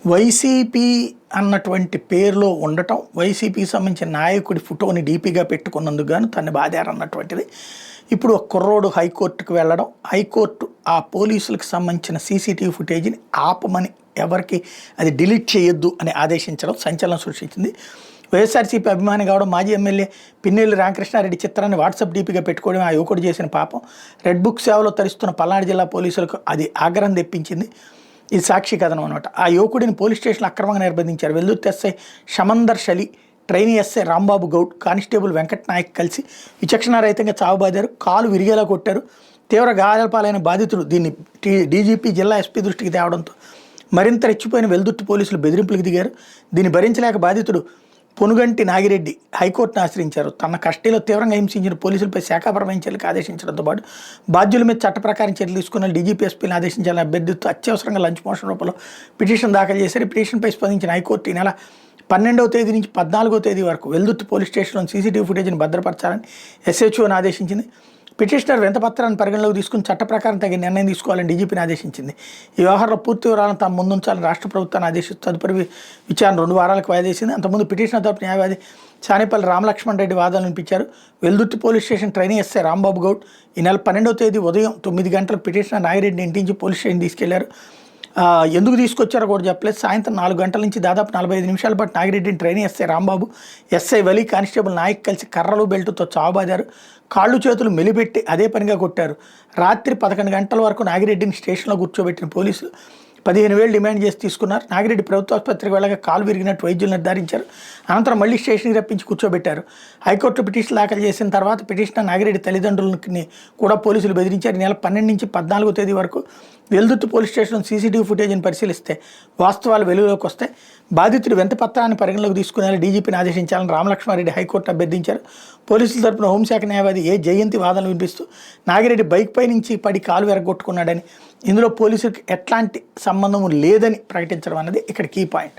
YCP అన్నటువంటి పేరులో ఉండటం, వైసీపీకి సంబంధించిన నాయకుడి ఫోటోని డీపీగా పెట్టుకున్నందుకు గాను తను బాధారన్నటువంటిది. ఇప్పుడు ఒక కుర్రోడు హైకోర్టుకు వెళ్ళడం, హైకోర్టు ఆ పోలీసులకు సంబంధించిన సీసీటీవీ ఫుటేజ్ని ఆపమని, ఎవరికి అది డిలీట్ చేయొద్దు అని ఆదేశించడం సంచలనం సృష్టించింది. వైఎస్ఆర్సీపీ అభిమాని కావడం, మాజీ ఎమ్మెల్యే పిన్నెల్లి రామకృష్ణారెడ్డి చిత్రాన్ని వాట్సాప్ డీపీగా పెట్టుకోవడం ఆ యువకుడు చేసిన పాపం. రెడ్ బుక్ సేవలో తరిస్తున్న పల్నాడు జిల్లా పోలీసులకు అది ఆగ్రహం తెప్పించింది. ఇది సాక్షి కథనం అనమాట. ఆ యువకుడిని పోలీస్ స్టేషన్లో అక్రమంగా నిర్బంధించారు. Veldurthi SI Shamander Shali, trainee SI Rambabu Goud, constable Venkat Nayak కలిసి విచక్షణారహితంగా చావుబాదారు, కాలు విరిగేలా కొట్టారు. తీవ్ర గాయాల పాలైన బాధితుడు దీన్ని డీజీపీ జిల్లా ఎస్పీ దృష్టికి తేవడంతో మరింత రెచ్చిపోయిన వెల్దుర్తి పోలీసులు బెదిరింపులకు దిగారు. దీన్ని భరించలేక బాధితుడు పొనుగంటి నాగిరెడ్డి హైకోర్టును ఆశ్రయించారు. తన కస్టడీలో తీవ్రంగా హింసించిన పోలీసులపై శాఖాపరమైన చర్యలకు ఆదేశించడంతో పాటు బాధ్యుల మీద చట్ట ప్రకారం చర్యలు తీసుకున్న డీజీపీ ఎస్పీని ఆదేశించాలని అభ్యర్థితో అత్యవసరంగా లంచ్ మోషన్ రూపంలో పిటిషన్ దాఖలు చేశారు. పిటిషన్పై స్పందించిన హైకోర్టు ఈ నెల 12వ తేదీ నుంచి 14వ తేదీ వరకు వెల్దుర్తి పోలీస్ స్టేషన్లోని సీసీటీవీ ఫుటేజ్ని భద్రపరచాలని ఎస్హెచ్ఓని ఆదేశించింది. పిటిషనర్ వింతపత్రాన్ని పరిగణలోకి తీసుకుని చట్ట ప్రకారం తగిన నిర్ణయం తీసుకోవాలని డీజీపీని ఆదేశించింది. ఈ వ్యవహారంలో పూర్తి వివరాలను తాము ముందుంచాలని రాష్ట్ర ప్రభుత్వాన్ని ఆదేశిస్తూ తదుపరి విచారణ 2 వారాలకు వాయిదా చేసింది. అంతకుముందు పిటిషనర్ తరపు న్యాయవాది సానేపల్లి రామలక్ష్మణ్ రెడ్డి వాదనలు వినిపించారు. Veldurthi police station trainee SI Rambabu Goud ఈ నెల 12వ తేదీ ఉదయం 9 గంటలకు పిటిషనర్ నాగిరెడ్డిని ఇంటించి పోలీస్ స్టేషన్ తీసుకెళ్లారు. ఎందుకు తీసుకొచ్చారో కూడా చెప్పలేదు. సాయంత్రం 4 గంటల నుంచి దాదాపు 45 నిమిషాల పాటు నాగిరెడ్డిని ట్రైనీ ఎస్ఐ రాంబాబు, ఎస్ఐ వలి, కానిస్టేబుల్ నాయక్ కలిసి కర్రలు బెల్టుతో చావబాదారు. కాళ్ళు చేతులు మెలిపెట్టి అదే పనిగా కొట్టారు. రాత్రి 11 గంటల వరకు నాగిరెడ్డిని స్టేషన్లో కూర్చోబెట్టిన పోలీసులు 15,000 డిమాండ్ చేసి తీసుకున్నారు. నాగిరెడ్డి ప్రభుత్వ ఆసుపత్రికి వెళ్ళగా కాలు విరిగినట్టు వైద్యులు నిర్ధారించారు. అనంతరం మళ్లీ స్టేషన్కి రప్పించి కూర్చోబెట్టారు. హైకోర్టు పిటిషన్ దాఖలు చేసిన తర్వాత పిటిషనర్ నాగిరెడ్డి తల్లిదండ్రులని కూడా పోలీసులు బెదిరించారు. ఈ నెల 12 నుంచి 14వ తేదీ వరకు వెల్దుర్తి పోలీస్ స్టేషన్ సీసీటీవీ ఫుటేజ్ని పరిశీలిస్తే వాస్తవాలు వెలుగులోకి వస్తాయి. బాధితుడు వింతపత్రాన్ని పరిగణలోకి తీసుకునేలా డీజీపీని ఆదేశించాలని రామలక్ష్మారెడ్డి హైకోర్టు అభ్యర్థించారు. పోలీసుల తరపున హోంశాఖ న్యాయవాది ఏ జయంతి వాదనలు వినిపిస్తూ నాగిరెడ్డి బైక్ పై నుంచి పడి కాలు విరగొట్టుకున్నాడని, ఇందులో పోలీసులకు ఎట్లాంటి సంబంధం లేదని ప్రకటించడం అన్నది ఇక్కడ కీ పాయింట్.